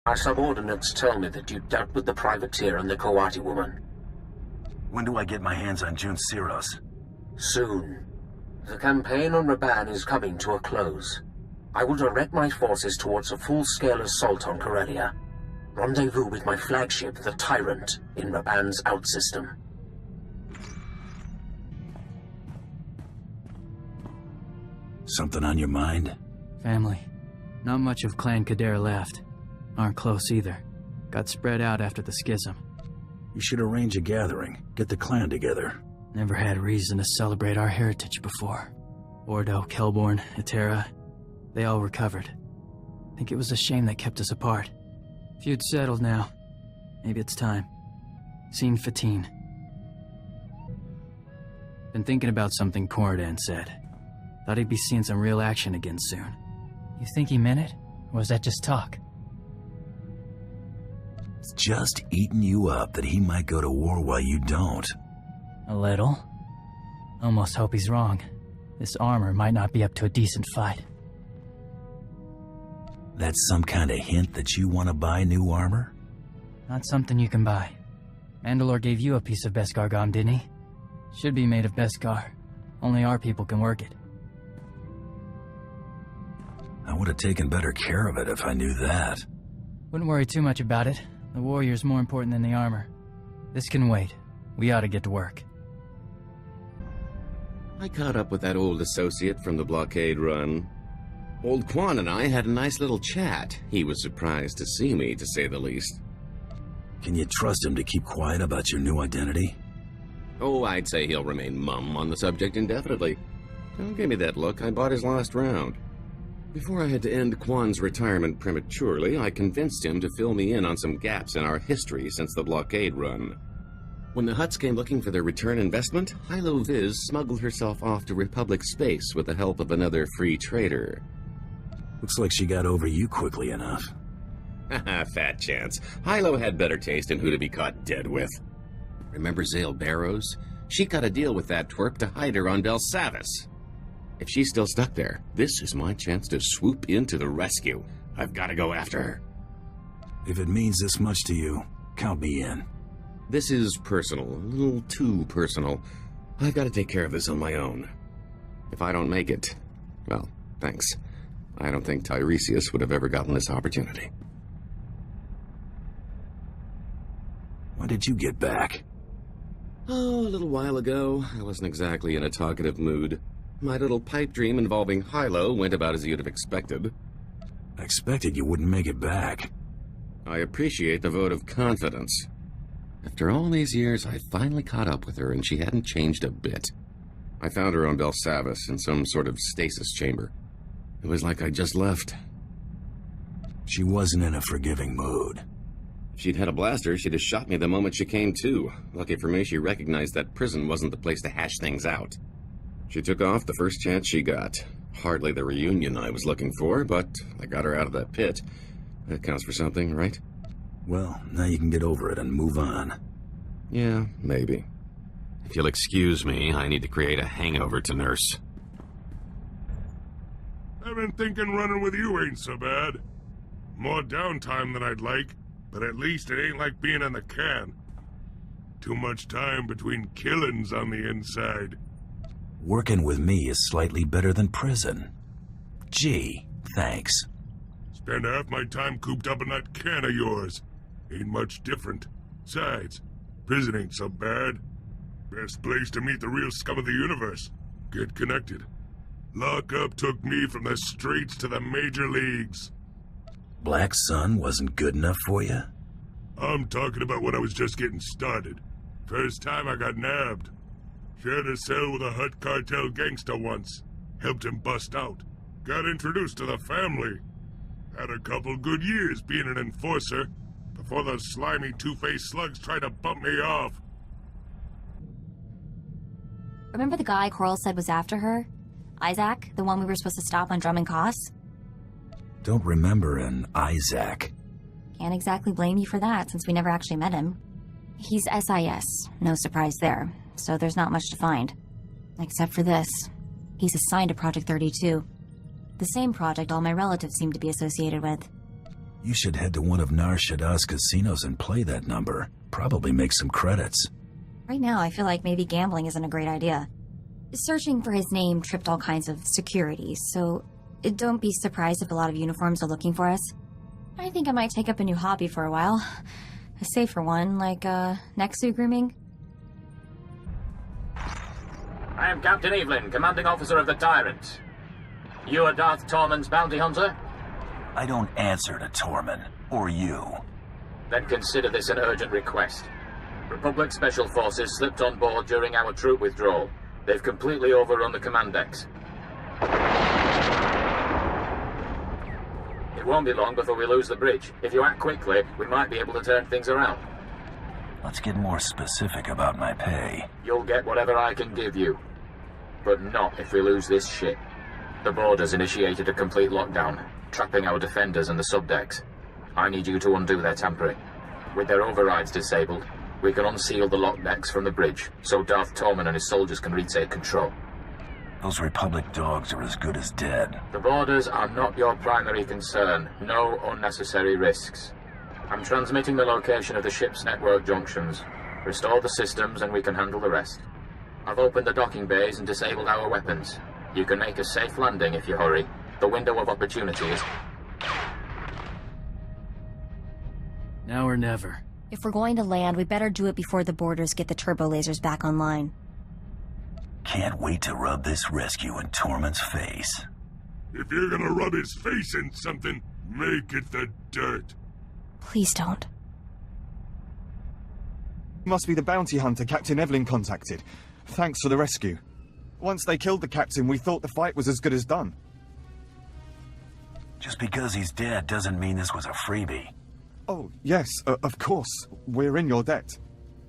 My subordinates tell me that you dealt with the privateer and the Kawati woman. When do I get my hands on June Siros? Soon. The campaign on Raban is coming to a close. I will direct my forces towards a full-scale assault on Corellia. Rendezvous with my flagship, the Tyrant, in Raban's outsystem. Something on your mind? Family. Not much of Clan Kadare left. Aren't close either. Got spread out after the schism. You should arrange a gathering. Get the clan together. Never had reason to celebrate our heritage before. Ordo, Kelborn, Etera, they all recovered. Think it was a shame they kept us apart. Feud settled now. Maybe it's time. Seen Fatine. Been thinking about something Corridan said. Thought he'd be seeing some real action again soon. You think he meant it? Or was that just talk? It's just eating you up that he might go to war while you don't. A little. Almost hope he's wrong. This armor might not be up to a decent fight. That's some kind of hint that you want to buy new armor? Not something you can buy. Mandalore gave you a piece of Beskar Gom, didn't he? Should be made of Beskar. Only our people can work it. I would have taken better care of it if I knew that. Wouldn't worry too much about it. The warrior's more important than the armor. This can wait. We ought to get to work. I caught up with that old associate from the blockade run. Old Quan and I had a nice little chat. He was surprised to see me, to say the least. Can you trust him to keep quiet about your new identity? Oh, I'd say he'll remain mum on the subject indefinitely. Don't give me that look. I bought his last round. Before I had to end Quan's retirement prematurely, I convinced him to fill me in on some gaps in our history since the blockade run. When the Hutts came looking for their return investment, Hylo Viz smuggled herself off to Republic space with the help of another free trader. Looks like she got over you quickly enough. Haha, fat chance. Hylo had better taste in who to be caught dead with. Remember Zale Barrows? She cut a deal with that twerp to hide her on Belsavis. If she's still stuck there, this is my chance to swoop in to the rescue. I've got to go after her. If it means this much to you, count me in. This is personal, a little too personal. I've got to take care of this on my own. If I don't make it, well, thanks. I don't think Tiresias would have ever gotten this opportunity. When did you get back? Oh, a little while ago. I wasn't exactly in a talkative mood. My little pipe dream involving Hylo went about as you'd have expected. I expected you wouldn't make it back. I appreciate the vote of confidence. After all these years, I finally caught up with her, and she hadn't changed a bit. I found her on Belsavis in some sort of stasis chamber. It was like I just left. She wasn't in a forgiving mood. If she'd had a blaster, she'd have shot me the moment she came to. Lucky for me, she recognized that prison wasn't the place to hash things out. She took off the first chance she got. Hardly the reunion I was looking for, but I got her out of that pit. That counts for something, right? Well, now you can get over it and move on. Yeah, maybe. If you'll excuse me, I need to create a hangover to nurse. I've been thinking running with you ain't so bad. More downtime than I'd like, but at least it ain't like being in the can. Too much time between killings on the inside. Working with me is slightly better than prison. Gee, thanks. Spend half my time cooped up in that can of yours. Ain't much different. Besides, prison ain't so bad. Best place to meet the real scum of the universe. Get connected. Lockup took me from the streets to the major leagues. Black Sun wasn't good enough for you? I'm talking about when I was just getting started. First time I got nabbed. Shared a cell with a Hutt cartel gangster once. Helped him bust out. Got introduced to the family. Had a couple good years being an enforcer, before those slimy two-faced slugs tried to bump me off. Remember the guy Coral said was after her? Isaac, the one we were supposed to stop on Drum and Koss? Don't remember an Isaac. Can't exactly blame you for that, since we never actually met him. He's SIS, no surprise there, so there's not much to find. Except for this. He's assigned to Project 32. The same project all my relatives seem to be associated with. You should head to one of Nar Shaddah's casinos and play that number. Probably make some credits. Right now, I feel like maybe gambling isn't a great idea. Searching for his name tripped all kinds of security, so don't be surprised if a lot of uniforms are looking for us. I think I might take up a new hobby for a while. A safer one, like, Nexu grooming. I am Captain Evelyn, commanding officer of the Tyrant. You are Darth Tormund's bounty hunter? I don't answer to Tormund, or you. Then consider this an urgent request. Republic Special Forces slipped on board during our troop withdrawal. They've completely overrun the command decks. It won't be long before we lose the bridge. If you act quickly, we might be able to turn things around. Let's get more specific about my pay. You'll get whatever I can give you. But not if we lose this ship. The Border's initiated a complete lockdown, trapping our defenders and the subdecks. I need you to undo their tampering. With their overrides disabled, we can unseal the lock decks from the bridge, so Darth Tormund and his soldiers can retake control. Those Republic dogs are as good as dead. The Borders are not your primary concern. No unnecessary risks. I'm transmitting the location of the ship's network junctions. Restore the systems and we can handle the rest. I've opened the docking bays and disabled our weapons. You can make a safe landing if you hurry. The window of opportunity is... Now or never. If we're going to land, we better do it before the Borders get the turbo lasers back online. Can't wait to rub this rescue in Tormund's face. If you're gonna rub his face in something, make it the dirt. Please don't. Must be the bounty hunter Captain Evelyn contacted. Thanks for the rescue. Once they killed the captain, we thought the fight was as good as done. Just because he's dead doesn't mean this was a freebie. Oh, yes, of course. We're in your debt.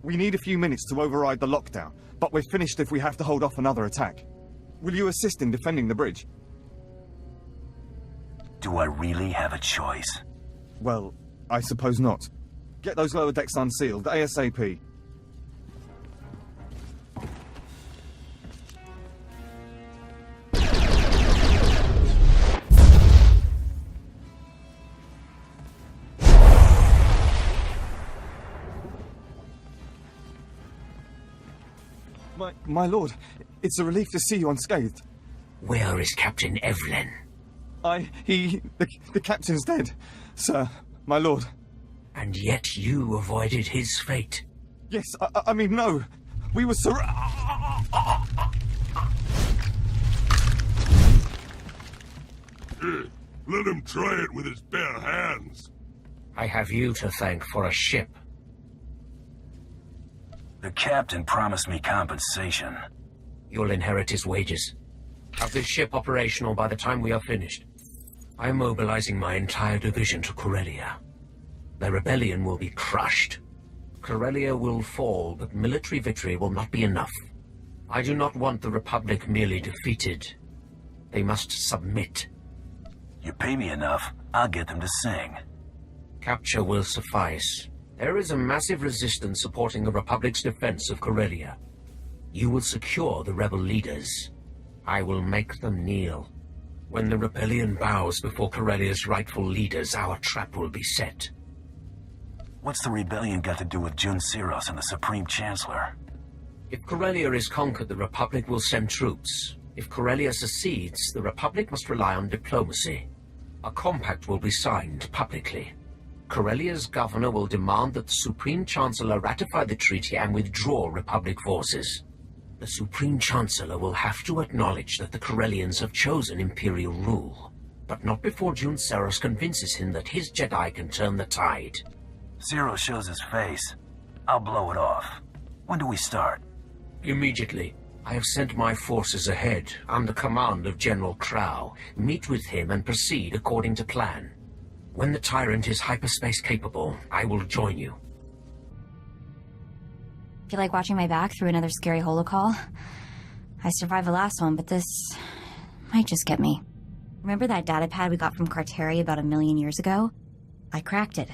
We need a few minutes to override the lockdown, but we're finished if we have to hold off another attack. Will you assist in defending the bridge? Do I really have a choice? Well, I suppose not. Get those lower decks unsealed, ASAP. My lord, it's a relief to see you unscathed. Where is Captain Evelyn? The captain's dead, sir, my lord. And yet you avoided his fate. Yes, I mean, no. We were Let him try it with his bare hands. I have you to thank for a ship. The captain promised me compensation. You'll inherit his wages. Have this ship operational by the time we are finished. I am mobilizing my entire division to Corellia. The rebellion will be crushed. Corellia will fall, but military victory will not be enough. I do not want the Republic merely defeated. They must submit. You pay me enough, I'll get them to sing. Capture will suffice. There is a massive resistance supporting the Republic's defense of Corellia. You will secure the rebel leaders. I will make them kneel. When the rebellion bows before Corellia's rightful leaders, our trap will be set. What's the rebellion got to do with Jun Siros and the Supreme Chancellor? If Corellia is conquered, the Republic will send troops. If Corellia secedes, the Republic must rely on diplomacy. A compact will be signed publicly. Corellia's governor will demand that the Supreme Chancellor ratify the treaty and withdraw Republic forces. The Supreme Chancellor will have to acknowledge that the Corellians have chosen Imperial rule, but not before Jun Siros convinces him that his Jedi can turn the tide. Zero shows his face. I'll blow it off. When do we start? Immediately. I have sent my forces ahead, under command of General Crow. Meet with him and proceed according to plan. When the Tyrant is hyperspace capable, I will join you. Feel like watching my back through another scary holocall? I survived the last one, but this might just get me. Remember that datapad we got from Carteri about 1 million years ago? I cracked it.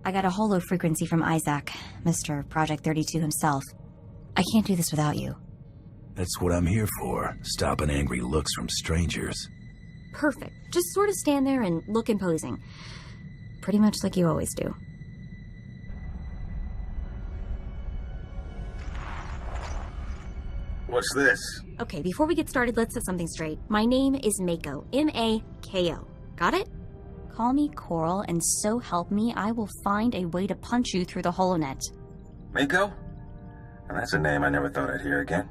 I got a holo frequency from Isaac, Mr. Project 32 himself. I can't do this without you. That's what I'm here for, stopping angry looks from strangers. Perfect. Just sort of stand there and look imposing. pretty much like you always do. What's this? Okay, before we get started, let's set something straight. My name is Mako. M-A-K-O. Got it? Call me Coral, and so help me, I will find a way to punch you through the HoloNet. Mako? And that's a name I never thought I'd hear again.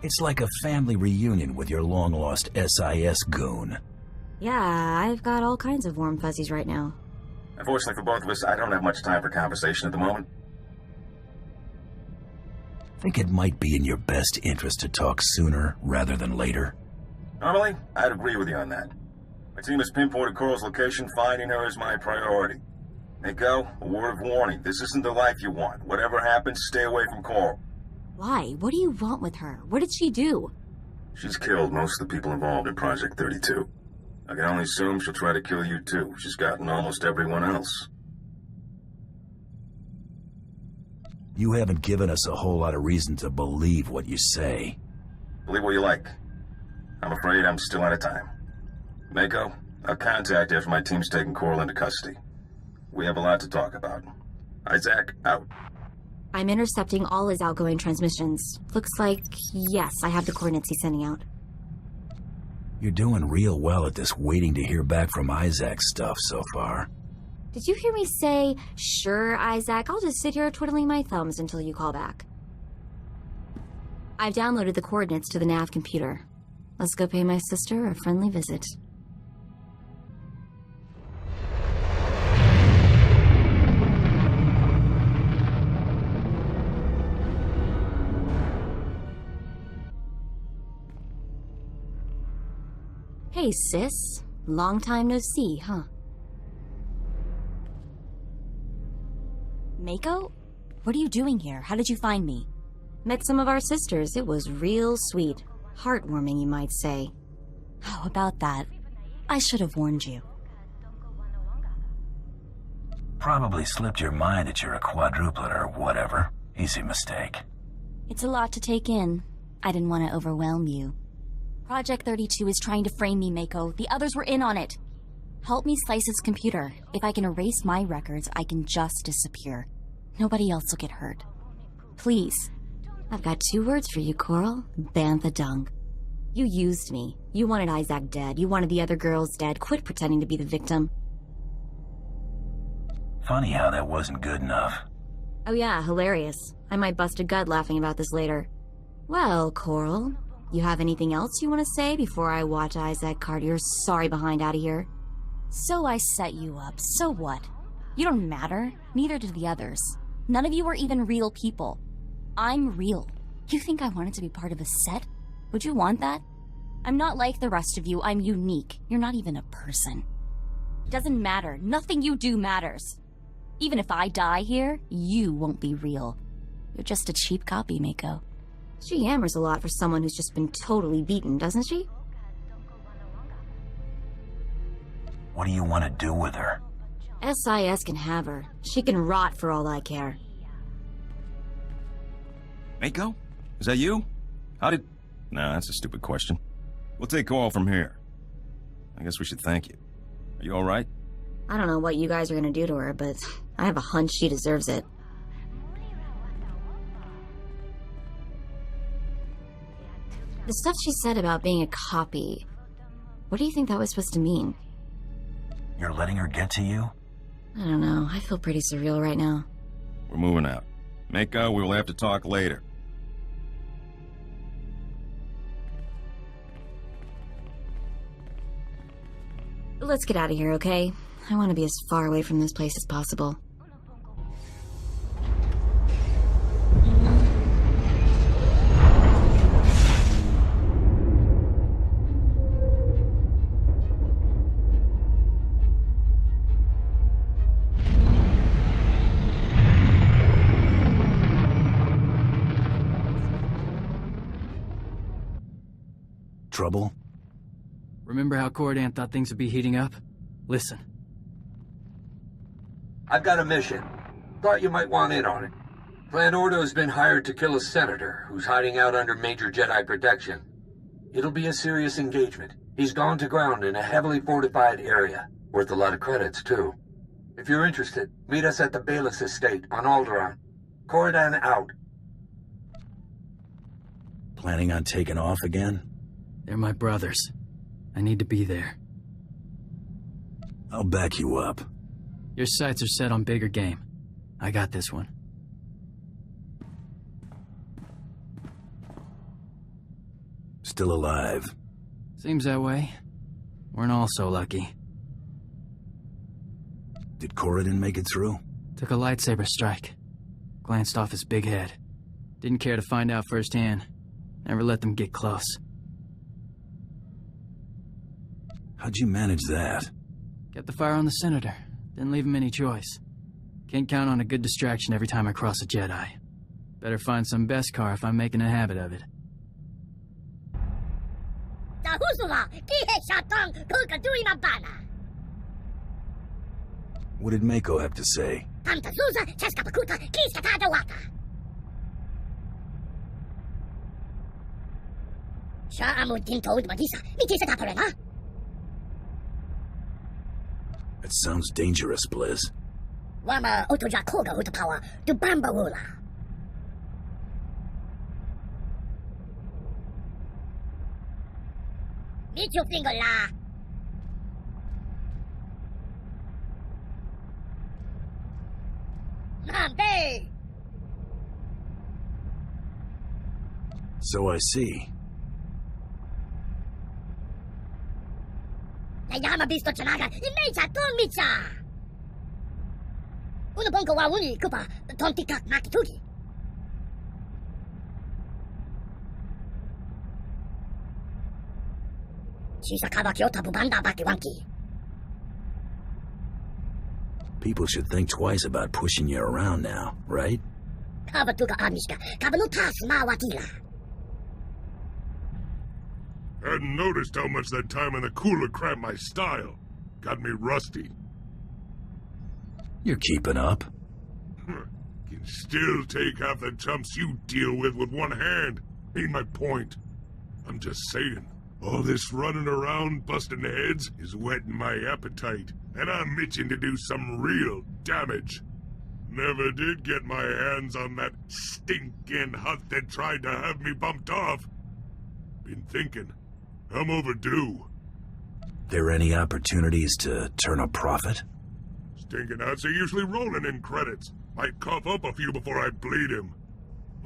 It's like a family reunion with your long-lost SIS goon. Yeah, I've got all kinds of warm fuzzies right now. Unfortunately for both of us, I don't have much time for conversation at the moment. Think it might be in your best interest to talk sooner rather than later? Normally, I'd agree with you on that. My team has pinpointed Coral's location. Finding her is my priority. Mako, a word of warning. This isn't the life you want. Whatever happens, stay away from Coral. Why? What do you want with her? What did she do? She's killed most of the people involved in Project 32. I can only assume she'll try to kill you too. She's gotten almost everyone else. You haven't given us a whole lot of reason to believe what you say. Believe what you like. I'm afraid I'm still out of time. Mako, I'll contact you after my team's taken Coral into custody. We have a lot to talk about. Isaac, out. I'm intercepting all his outgoing transmissions. Looks like, yes, I have the coordinates he's sending out. You're doing real well at this waiting to hear back from Isaac stuff so far. Did you hear me say, sure, Isaac, I'll just sit here twiddling my thumbs until you call back? I've downloaded the coordinates to the nav computer. Let's go pay my sister a friendly visit. Hey, sis. Long time no see, huh? Mako? What are you doing here? How did you find me? Met some of our sisters. It was real sweet. Heartwarming, you might say. How about that? I should have warned you. Probably slipped your mind that you're a quadruplet or whatever. Easy mistake. It's a lot to take in. I didn't want to overwhelm you. Project 32 is trying to frame me, Mako. The others were in on it. Help me slice its computer. If I can erase my records, I can just disappear. Nobody else will get hurt. Please. I've got 2 words for you, Coral. Bantha dung. You used me. You wanted Isaac dead. You wanted the other girls dead. Quit pretending to be the victim. Funny how that wasn't good enough. Oh yeah, hilarious. I might bust a gut laughing about this later. Well, Coral, you have anything else you want to say before I watch Isaac cart your sorry behind out of here? So I set you up. So what? You don't matter. Neither do the others. None of you are even real people. I'm real. You think I wanted to be part of a set? Would you want that? I'm not like the rest of you. I'm unique. You're not even a person. Doesn't matter. Nothing you do matters. Even if I die here, you won't be real. You're just a cheap copy, Mako. She hammers a lot for someone who's just been totally beaten, doesn't she? What do you want to do with her? SIS can have her. She can rot for all I care. Mako? Is that you? How did... Nah, that's a stupid question. We'll take Coral from here. I guess we should thank you. Are you alright? I don't know what you guys are gonna do to her, but I have a hunch she deserves it. The stuff she said about being a copy, what do you think that was supposed to mean? You're letting her get to you? I don't know. I feel pretty surreal right now. We're moving out. Mako, we will have to talk later. Let's get out of here, okay? I want to be as far away from this place as possible. Trouble? Remember how Cordan thought things would be heating up? Listen. I've got a mission. Thought you might want in on it. Clan Ordo's been hired to kill a senator who's hiding out under major Jedi protection. It'll be a serious engagement. He's gone to ground in a heavily fortified area. Worth a lot of credits, too. If you're interested, meet us at the Bayless Estate on Alderaan. Corridan out. Planning on taking off again? They're my brothers. I need to be there. I'll back you up. Your sights are set on bigger game. I got this one. Still alive. Seems that way. Weren't all so lucky. Did Corridan make it through? Took a lightsaber strike. Glanced off his big head. Didn't care to find out firsthand. Never let them get close. How'd you manage that? Kept the fire on the Senator. Didn't leave him any choice. Can't count on a good distraction every time I cross a Jedi. Better find some Beskar if I'm making a habit of it. What did Mako have to say? That sounds dangerous, Blizz. So I see. People should think twice about pushing you around now, right? Hadn't noticed how much that time in the cooler cramped my style. Got me rusty. You're keeping up. Can still take half the chumps you deal with one hand. Ain't my point. I'm just saying, all this running around busting heads is whetting my appetite, and I'm itching to do some real damage. Never did get my hands on that stinking hut that tried to have me bumped off. Been thinking, I'm overdue. There any opportunities to turn a profit? Stinking huts are usually rolling in credits. Might cough up a few before I bleed him.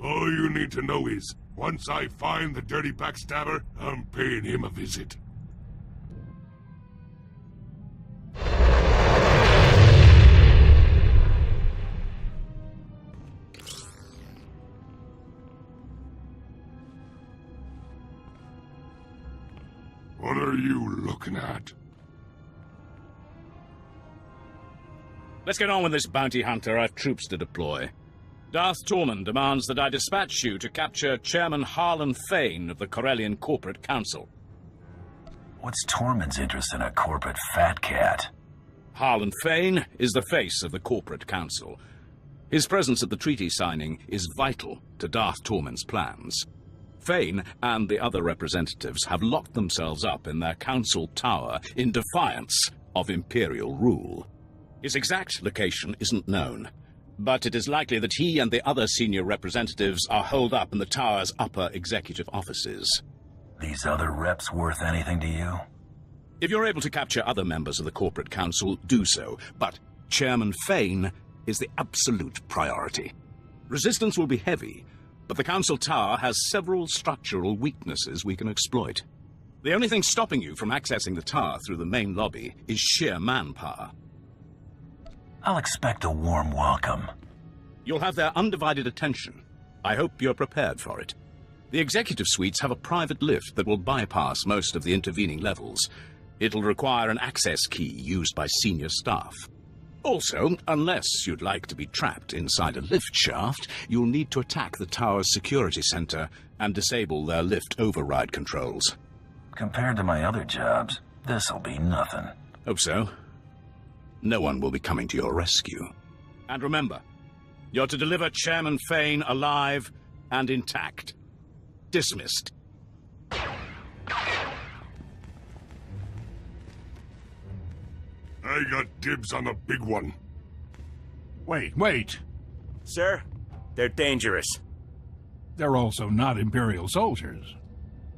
All you need to know is, once I find the dirty backstabber, I'm paying him a visit. What are you looking at? Let's get on with this, bounty hunter. I've troops to deploy. Darth Tormund demands that I dispatch you to capture Chairman Harlan Fane of the Corellian Corporate Council. What's Tormund's interest in a corporate fat cat? Harlan Fane is the face of the Corporate Council. His presence at the treaty signing is vital to Darth Tormund's plans. Fane and the other representatives have locked themselves up in their council tower in defiance of Imperial rule. His exact location isn't known, but it is likely that he and the other senior representatives are holed up in the tower's upper executive offices. These other reps worth anything to you? If you're able to capture other members of the Corporate Council, do so, but Chairman Fane is the absolute priority. Resistance will be heavy, but the Council Tower has several structural weaknesses we can exploit. The only thing stopping you from accessing the tower through the main lobby is sheer manpower. I'll expect a warm welcome. You'll have their undivided attention. I hope you're prepared for it. The executive suites have a private lift that will bypass most of the intervening levels. It'll require an access key used by senior staff. Also, unless you'd like to be trapped inside a lift shaft, you'll need to attack the tower's security center and disable their lift override controls. Compared to my other jobs, this'll be nothing. Hope so. No one will be coming to your rescue. And remember, you're to deliver Chairman Fane alive and intact. Dismissed. I got dibs on the big one. Wait. Sir, they're dangerous. They're also not Imperial soldiers.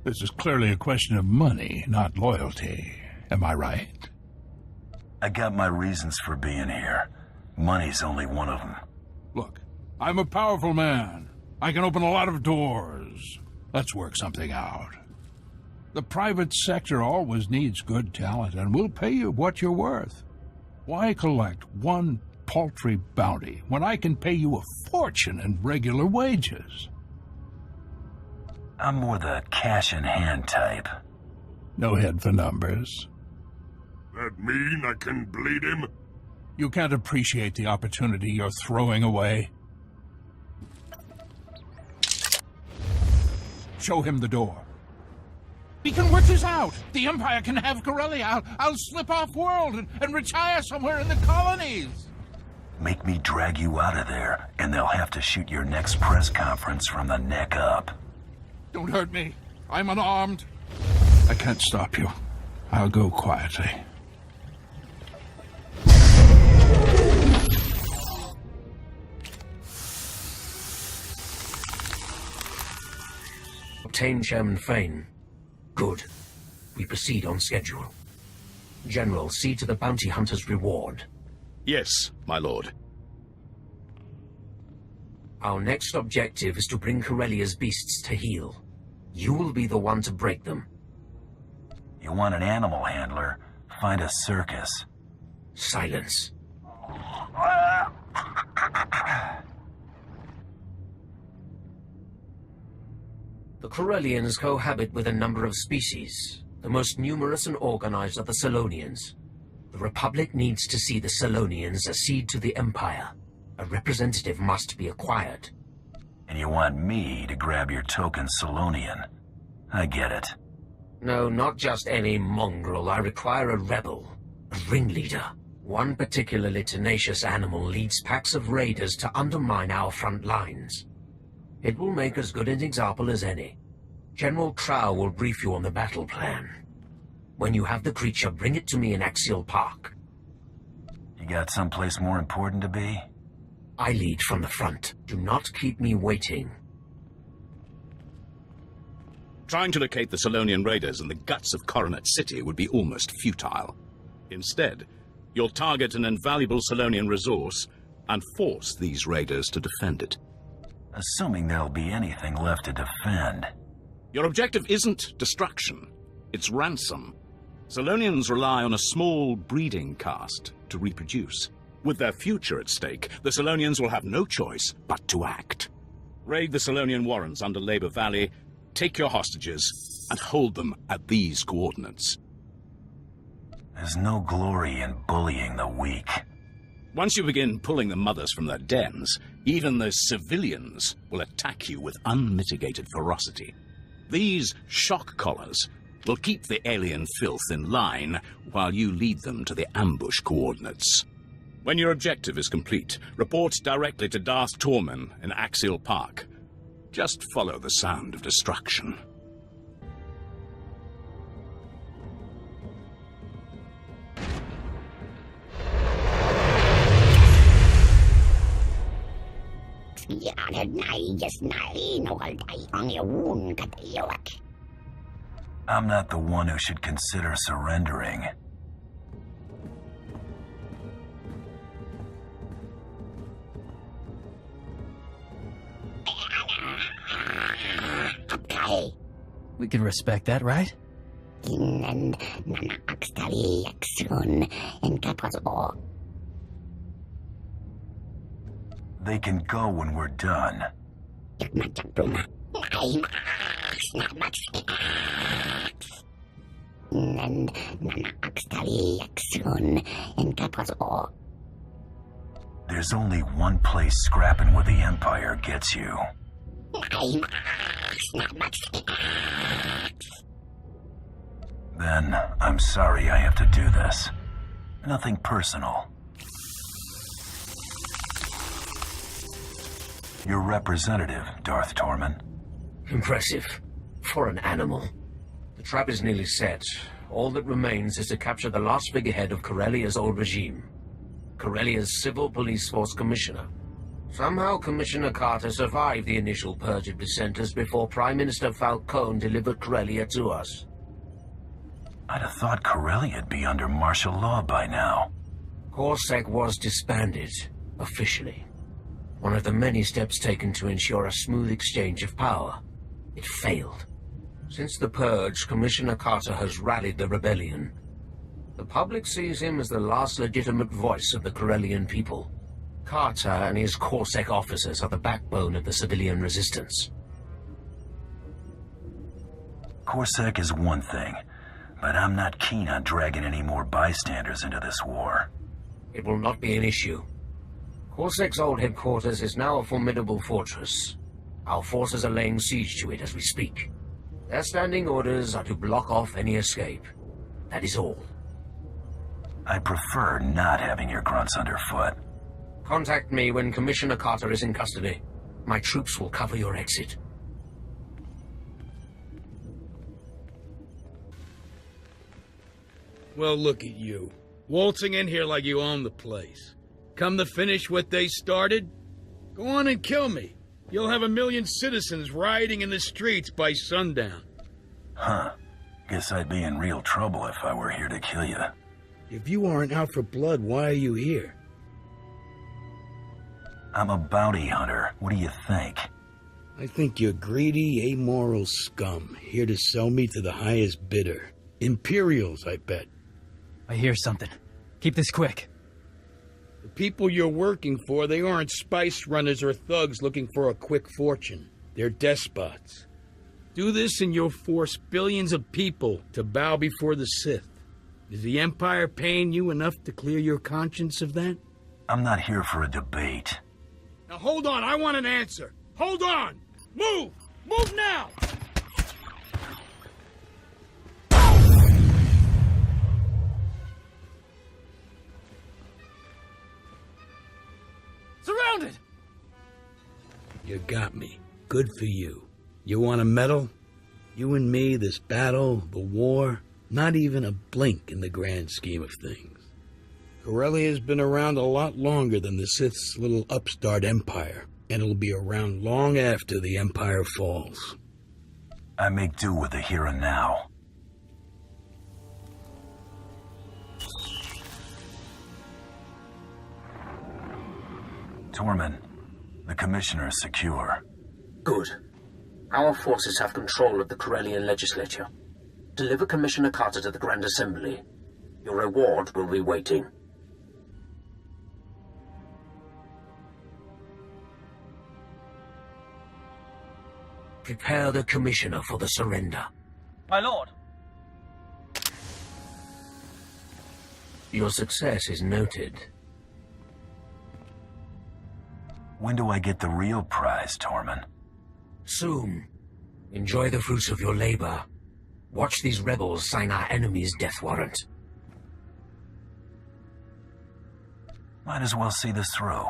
This is clearly a question of money, not loyalty. Am I right? I got my reasons for being here. Money's only one of them. Look, I'm a powerful man. I can open a lot of doors. Let's work something out. The private sector always needs good talent, and we'll pay you what you're worth. Why collect one paltry bounty when I can pay you a fortune in regular wages? I'm more the cash-in-hand type. No head for numbers. That mean I can bleed him? You can't appreciate the opportunity you're throwing away. Show him the door. We can work this out. The Empire can have Corellia. I'll slip off-world and retire somewhere in the colonies. Make me drag you out of there, and they'll have to shoot your next press conference from the neck up. Don't hurt me. I'm unarmed. I can't stop you. I'll go quietly. Obtain Chairman Fane. Good. We proceed on schedule. General, see to the bounty hunter's reward. Yes, my lord. Our next objective is to bring Corellia's beasts to heel. You will be the one to break them. You want an animal handler? Find a circus. Silence. The Corellians cohabit with a number of species. The most numerous and organized are the Selonians. The Republic needs to see the Selonians accede to the Empire. A representative must be acquired. And you want me to grab your token Selonian? I get it. No, not just any mongrel. I require a rebel. A ringleader. One particularly tenacious animal leads packs of raiders to undermine our front lines. It will make as good an example as any. General Trow will brief you on the battle plan. When you have the creature, bring it to me in Axial Park. You got someplace more important to be? I lead from the front. Do not keep me waiting. Trying to locate the Selonian raiders in the guts of Coronet City would be almost futile. Instead, you'll target an invaluable Selonian resource and force these raiders to defend it. Assuming there'll be anything left to defend. Your objective isn't destruction, it's ransom. Selonians rely on a small breeding caste to reproduce. With their future at stake, the Selonians will have no choice but to act. Raid the Selonian warrens under Labor Valley, take your hostages, and hold them at these coordinates. There's no glory in bullying the weak. Once you begin pulling the mothers from their dens, even the civilians will attack you with unmitigated ferocity. These shock collars will keep the alien filth in line while you lead them to the ambush coordinates. When your objective is complete, report directly to Darth Tormen in Axial Park. Just follow the sound of destruction. I'm not the one who should consider surrendering. We can respect that, right? They can go when we're done. There's only one place scrapping with the Empire gets you. Then, I'm sorry I have to do this. Nothing personal. Your representative, Darth Tormen. Impressive. For an animal. The trap is nearly set. all that remains is to capture the last figurehead of Corellia's old regime. Corellia's Civil Police Force Commissioner. Somehow Commissioner Carter survived the initial purge of dissenters before Prime Minister Falcone delivered Corellia to us. I'd have thought Corellia'd be under martial law by now. CorSec was disbanded, officially. One of the many steps taken to ensure a smooth exchange of power. It failed. Since the purge, Commissioner Carter has rallied the rebellion. The public sees him as the last legitimate voice of the Corellian people. Carter and his CorSec officers are the backbone of the civilian resistance. CorSec is one thing, but I'm not keen on dragging any more bystanders into this war. It will not be an issue. CorSec's old headquarters is now a formidable fortress. Our forces are laying siege to it as we speak. Their standing orders are to block off any escape. That is all. I prefer not having your grunts underfoot. Contact me when Commissioner Carter is in custody. My troops will cover your exit. Well, look at you. Waltzing in here like you own the place. Come to finish what they started? Go on and kill me. You'll have 1 million citizens rioting in the streets by sundown. Huh. Guess I'd be in real trouble if I were here to kill you. If you aren't out for blood, why are you here? I'm a bounty hunter. What do you think? I think you're greedy, amoral scum, here to sell me to the highest bidder. Imperials, I bet. I hear something. Keep this quick. The people you're working for, they aren't spice runners or thugs looking for a quick fortune. They're despots. Do this and you'll force billions of people to bow before the Sith. Is the Empire paying you enough to clear your conscience of that? I'm not here for a debate. Now hold on, I want an answer. Hold on! Move! Move now! Surrounded! You got me. Good for you. You want a medal? You and me, this battle, the war, not even a blink in the grand scheme of things. Corellia's been around a lot longer than the Sith's little upstart empire, and it'll be around long after the empire falls. I make do with the here and now. Tormund, the Commissioner is secure. Good. Our forces have control of the Corellian legislature. Deliver Commissioner Carter to the Grand Assembly. Your reward will be waiting. Prepare the Commissioner for the surrender. My lord. Your success is noted. When do I get the real prize, Tormund? Soon. Enjoy the fruits of your labor. Watch these rebels sign our enemy's death warrant. Might as well see this through.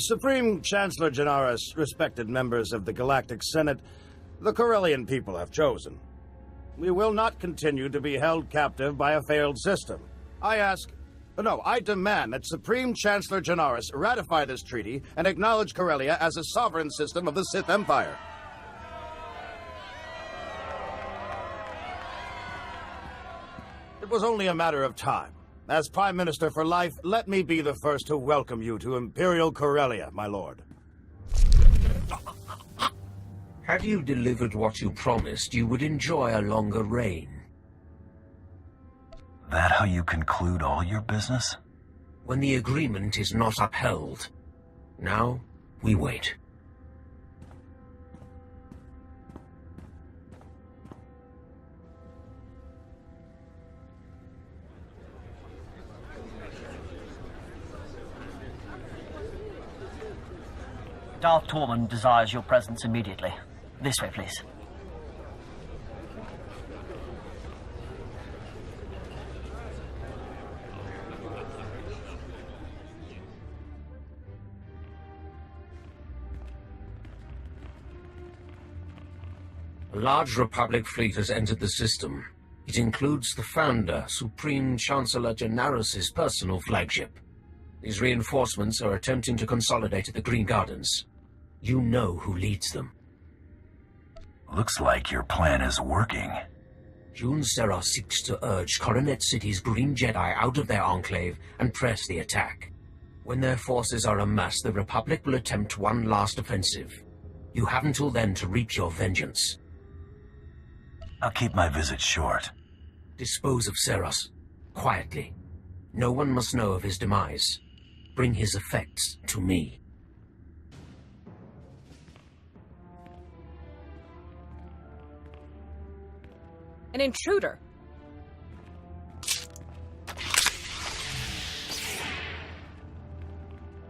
Supreme Chancellor Janaris, respected members of the Galactic Senate, the Corellian people have chosen. We will not continue to be held captive by a failed system. I demand that Supreme Chancellor Janaris ratify this treaty and acknowledge Corellia as a sovereign system of the Sith Empire. It was only a matter of time. As Prime Minister for life, let me be the first to welcome you to Imperial Corellia, my lord. Had you delivered what you promised, you would enjoy a longer reign. That how you conclude all your business? When the agreement is not upheld. Now, we wait. Darth Tormund desires your presence immediately. This way, please. A large Republic fleet has entered the system. It includes the Founder, Supreme Chancellor Janaris' personal flagship. These reinforcements are attempting to consolidate at the Green Gardens. You know who leads them. Looks like your plan is working. Jun Serra seeks to urge Coronet City's Green Jedi out of their enclave and press the attack. When their forces are amassed, the Republic will attempt one last offensive. You have until then to reap your vengeance. I'll keep my visit short. Dispose of Serras, quietly. No one must know of his demise. Bring his effects to me. An intruder.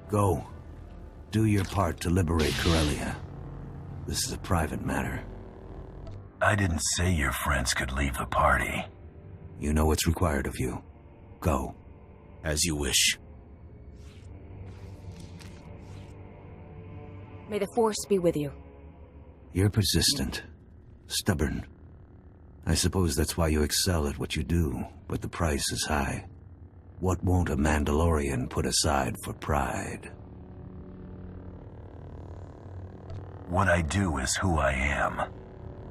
Go. Do your part to liberate Corellia. This is a private matter. I didn't say your friends could leave the party. You know what's required of you. Go. As you wish. May the Force be with you. You're persistent. Stubborn. I suppose that's why you excel at what you do, but the price is high. What won't a Mandalorian put aside for pride? What I do is who I am.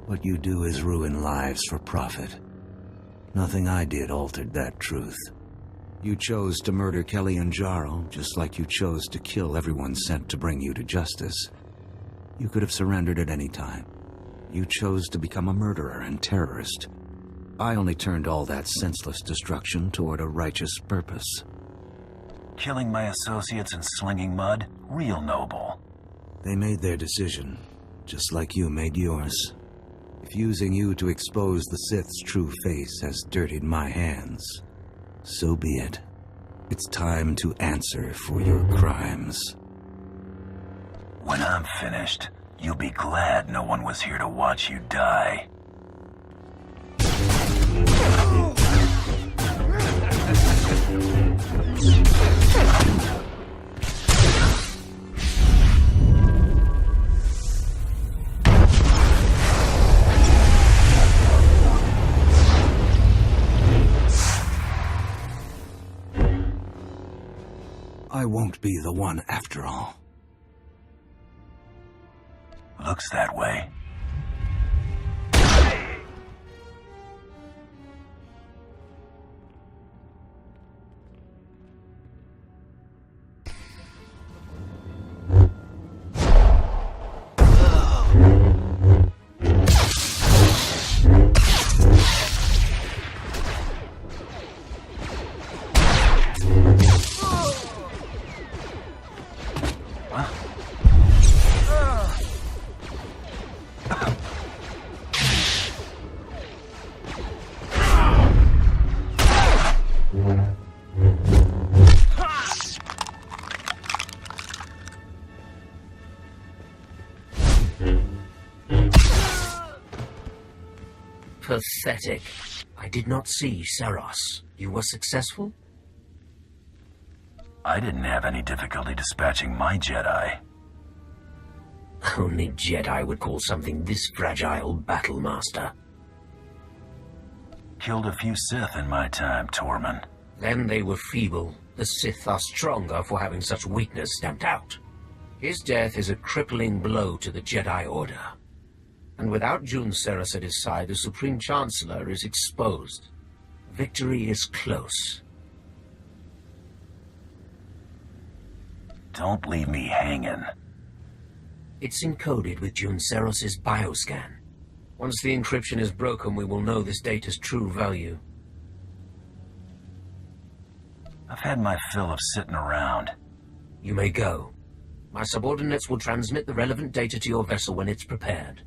What you do is ruin lives for profit. Nothing I did altered that truth. You chose to murder Kelly and Jarl, just like you chose to kill everyone sent to bring you to justice. You could have surrendered at any time. You chose to become a murderer and terrorist. I only turned all that senseless destruction toward a righteous purpose. Killing my associates and slinging mud? Real noble. They made their decision, just like you made yours. If using you to expose the Sith's true face has dirtied my hands, so be it. It's time to answer for your crimes. When I'm finished, you'll be glad no one was here to watch you die. I won't be the one after all. Looks that way. Pathetic. I did not see Serras. You were successful? I didn't have any difficulty dispatching my Jedi. Only Jedi would call something this fragile Battlemaster. Killed a few Sith in my time, Tormund. Then they were feeble. The Sith are stronger for having such weakness stamped out. His death is a crippling blow to the Jedi Order. And without Jun Serras at his side, the Supreme Chancellor is exposed. Victory is close. Don't leave me hanging. It's encoded with Junceros' bioscan. Once the encryption is broken, we will know this data's true value. I've had my fill of sitting around. You may go. My subordinates will transmit the relevant data to your vessel when it's prepared.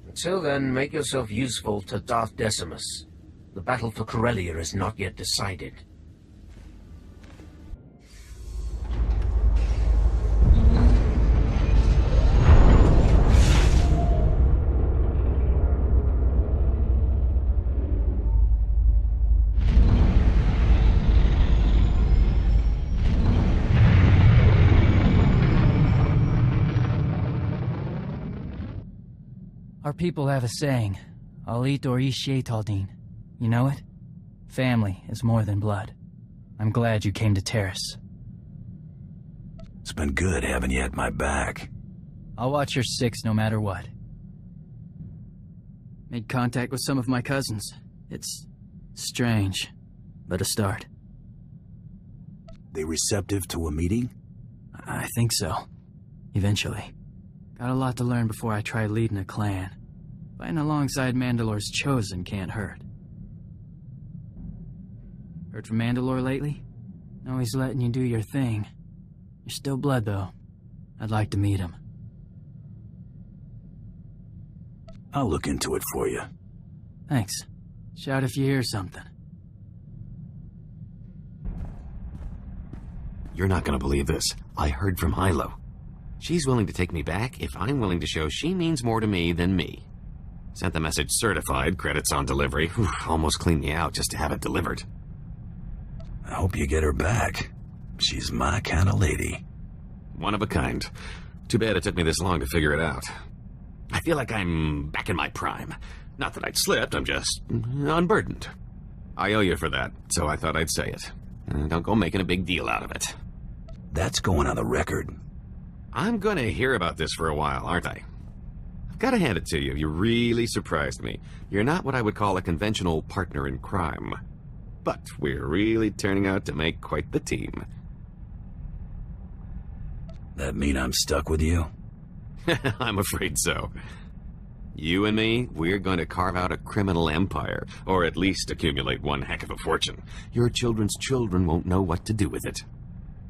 Until then, make yourself useful to Darth Decimus. The battle for Corellia is not yet decided. Our people have a saying, I'll eat or Ishe Taldine. You know it? Family is more than blood. I'm glad you came to Terrace. It's been good having you at my back. I'll watch your six no matter what. Made contact with some of my cousins. It's strange, but a start. They receptive to a meeting? I think so. Eventually. Got a lot to learn before I try leading a clan. Fighting alongside Mandalore's Chosen can't hurt. Heard from Mandalore lately? No, he's letting you do your thing. You're still blood, though. I'd like to meet him. I'll look into it for you. Thanks. Shout if you hear something. You're not gonna believe this. I heard from Hilo. She's willing to take me back if I'm willing to show she means more to me than me. Sent the message certified, credits on delivery. Whew, almost cleaned me out just to have it delivered. I hope you get her back. She's my kind of lady. One of a kind. Too bad it took me this long to figure it out. I feel like I'm back in my prime. Not that I'd slipped, I'm just unburdened. I owe you for that, so I thought I'd say it. Don't go making a big deal out of it. That's going on the record. I'm gonna hear about this for a while, aren't I? I've gotta hand it to you. You really surprised me. You're not what I would call a conventional partner in crime. But we're really turning out to make quite the team. That mean I'm stuck with you? I'm afraid so. You and me, we're going to carve out a criminal empire, or at least accumulate one heck of a fortune. Your children's children won't know what to do with it.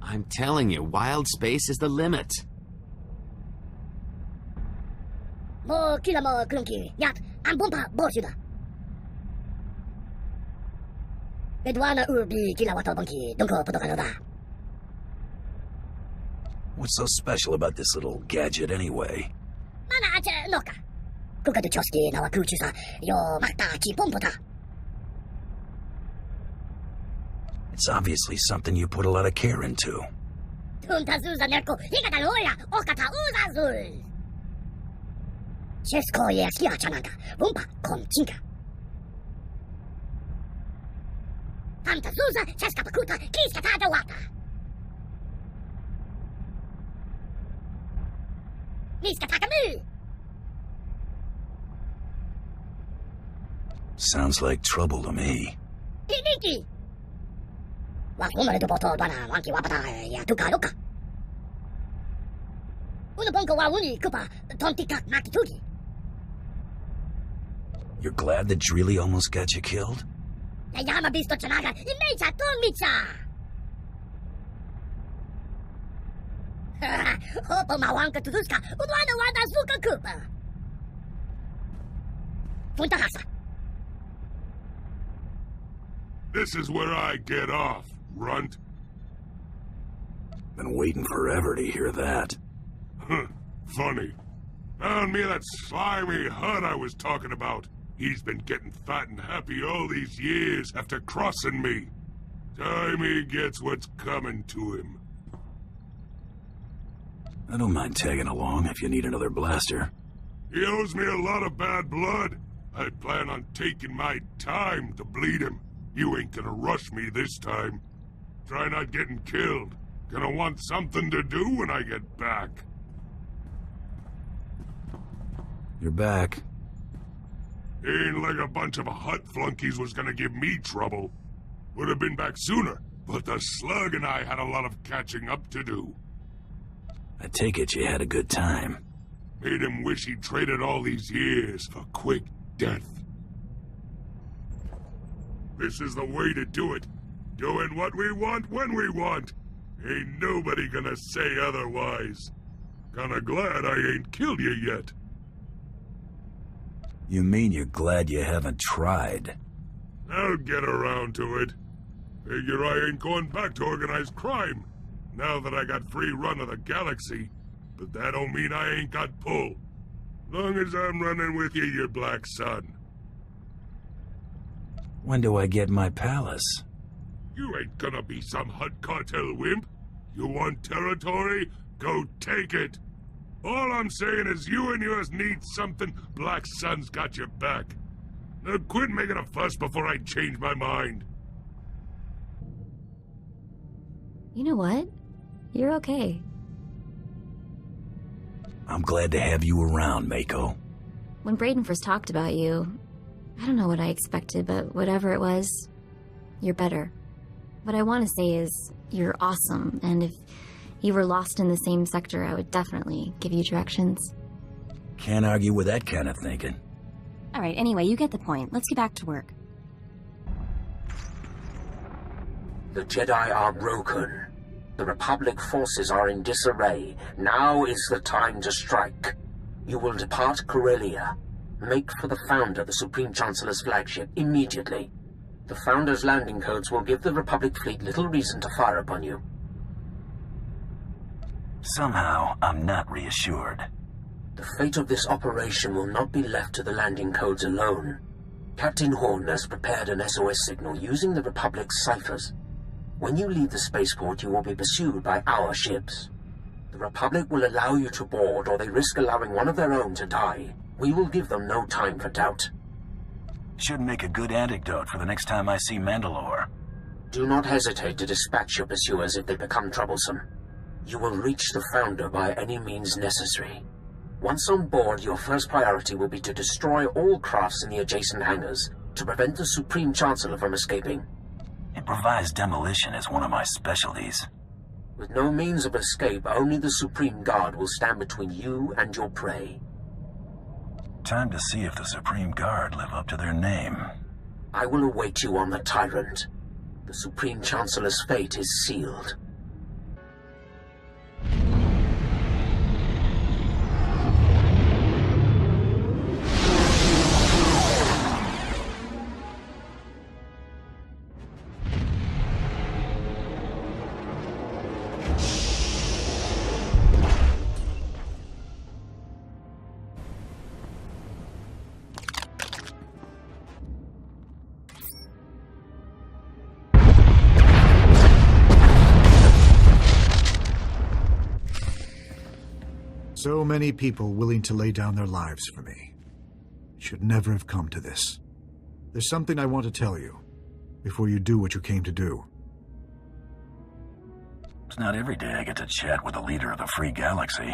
I'm telling you, wild space is the limit. 뭐 길라 뭐 그런 길, 야, 안 본파 무엇이다. 에드와나 우비 길라 왔다 본기, 동거 부도가노다. What's so special about this little gadget anyway? 마나 아체 노까. 그까도 조스키 나와 그주사 요 막다 지 pompo다. It's obviously something you put a lot of care into. 툰타 수자 낼고 이가다 로야 오카타 우자술. 셰스코에 시아차난다. 본파 콤친가. 탐타 수자 셰스카파 쿠타 키스카 타자 왔다. 니스카 타카무. Sounds like trouble to me. 이니기. 와 오늘도 보토도나 왕기 와바다 야 두카로카. 오늘 본거 와 우니 그바 돈티카 마키투기. You're glad that Drilly almost got you killed? 야 야마 비스토 차나가 이메이차 돈미차. 호포 마왕카 투두스카 우드와나 와다 수카 쿠파. 분타하사. This is where I get off, runt. Been waiting forever to hear that. Huh, funny. Found me that slimy hut I was talking about. He's been getting fat and happy all these years after crossing me. Time he gets what's coming to him. I don't mind tagging along if you need another blaster. He owes me a lot of bad blood. I plan on taking my time to bleed him. You ain't gonna rush me this time. Try not getting killed. Gonna want something to do when I get back. You're back. Ain't like a bunch of hut flunkies was gonna give me trouble. Would have been back sooner, but the slug and I had a lot of catching up to do. I take it you had a good time. Made him wish he'd traded all these years for quick death. This is the way to do it. Doing what we want when we want. Ain't nobody gonna say otherwise. Kinda glad I ain't killed you yet. You mean you're glad you haven't tried? I'll get around to it. Figure I ain't going back to organized crime, now that I got free run of the galaxy. But that don't mean I ain't got pull. Long as I'm running with you, you black son. When do I get my palace? You ain't gonna be some Hut Cartel wimp. You want territory? Go take it. All I'm saying is you and yours need something. Black Sun's got your back. Now quit making a fuss before I change my mind. You know what? You're okay. I'm glad to have you around, Mako. When Braden first talked about you, I don't know what I expected, but whatever it was, you're better. What I want to say is, you're awesome, and if you were lost in the same sector, I would definitely give you directions. Can't argue with that kind of thinking. Alright, anyway, you get the point. Let's get back to work. The Jedi are broken. The Republic forces are in disarray. Now is the time to strike. You will depart Corellia. Make for the Founder, the Supreme Chancellor's flagship, immediately. The Founder's landing codes will give the Republic fleet little reason to fire upon you. Somehow, I'm not reassured. The fate of this operation will not be left to the landing codes alone. Captain Horn has prepared an SOS signal using the Republic's ciphers. When you leave the spaceport, you will be pursued by our ships. The Republic will allow you to board, or they risk allowing one of their own to die. We will give them no time for doubt. Should make a good anecdote for the next time I see Mandalore. Do not hesitate to dispatch your pursuers if they become troublesome. You will reach the Founder by any means necessary. Once on board, your first priority will be to destroy all crafts in the adjacent hangars, to prevent the Supreme Chancellor from escaping. Improvised demolition is one of my specialties. With no means of escape, only the Supreme Guard will stand between you and your prey. Time to see if the Supreme Guard live up to their name. I will await you on the Tyrant. The Supreme Chancellor's fate is sealed. So many people willing to lay down their lives for me. It should never have come to this. There's something I want to tell you, before you do what you came to do. It's not every day I get to chat with the leader of the Free Galaxy.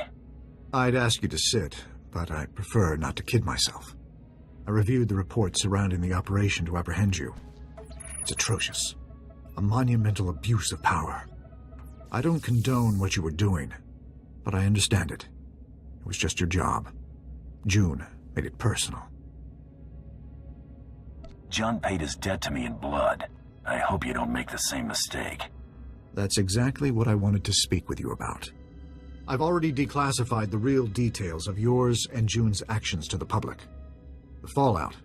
I'd ask you to sit, but I prefer not to kid myself. I reviewed the reports surrounding the operation to apprehend you. It's atrocious. A monumental abuse of power. I don't condone what you were doing, but I understand it. It was just your job. June made it personal. John paid his debt to me in blood. I hope you don't make the same mistake. That's exactly what I wanted to speak with you about. I've already declassified the real details of yours and June's actions to the public. The fallout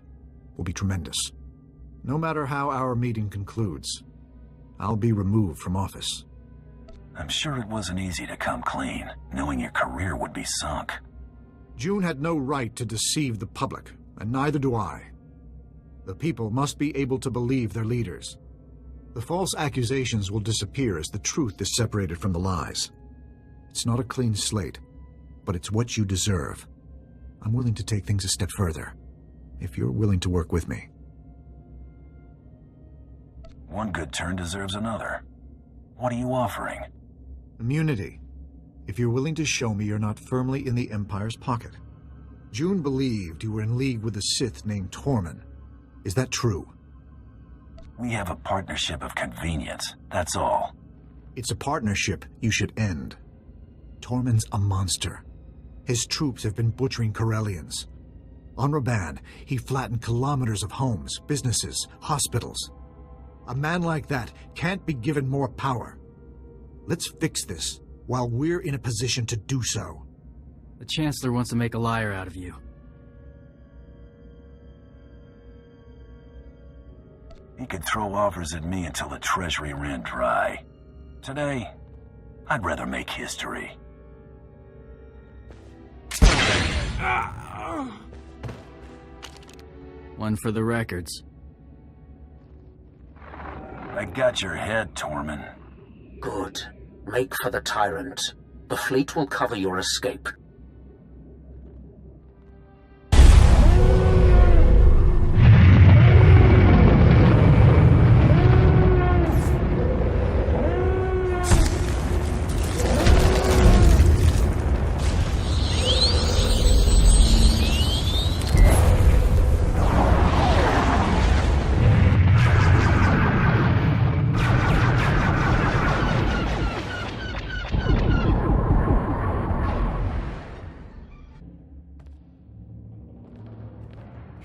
will be tremendous. No matter how our meeting concludes, I'll be removed from office. I'm sure it wasn't easy to come clean, knowing your career would be sunk. June had no right to deceive the public, and neither do I. The people must be able to believe their leaders. The false accusations will disappear as the truth is separated from the lies. It's not a clean slate, but it's what you deserve. I'm willing to take things a step further, if you're willing to work with me. One good turn deserves another. What are you offering? Immunity, if you're willing to show me you're not firmly in the Empire's pocket. June believed you were in league with a Sith named Tormund. Is that true? We have a partnership of convenience, that's all. It's a partnership you should end. Tormund's a monster. His troops have been butchering Corellians. On Raban, he flattened kilometers of homes, businesses, hospitals. A man like that can't be given more power. Let's fix this while we're in a position to do so. The Chancellor wants to make a liar out of you. He could throw offers at me until the treasury ran dry. Today, I'd rather make history. One for the records. I got your head, Tormund. Good. Make for the Tyrant. The fleet will cover your escape.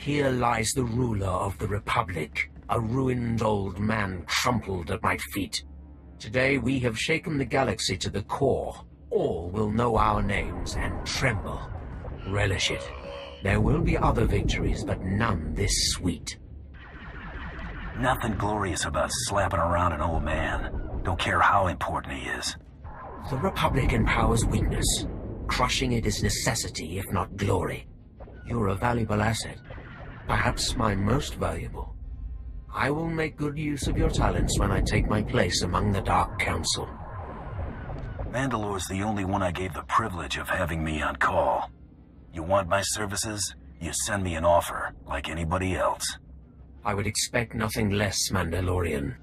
Here lies the ruler of the Republic, a ruined old man trampled at my feet. Today we have shaken the galaxy to the core. All will know our names and tremble. Relish it. There will be other victories, but none this sweet. Nothing glorious about slapping around an old man. Don't care how important he is. The Republic empowers weakness. Crushing it is necessity, if not glory. You're a valuable asset. Perhaps my most valuable. I will make good use of your talents when I take my place among the Dark Council. Mandalore's the only one I gave the privilege of having me on call. You want my services? You send me an offer, like anybody else. I would expect nothing less, Mandalorian.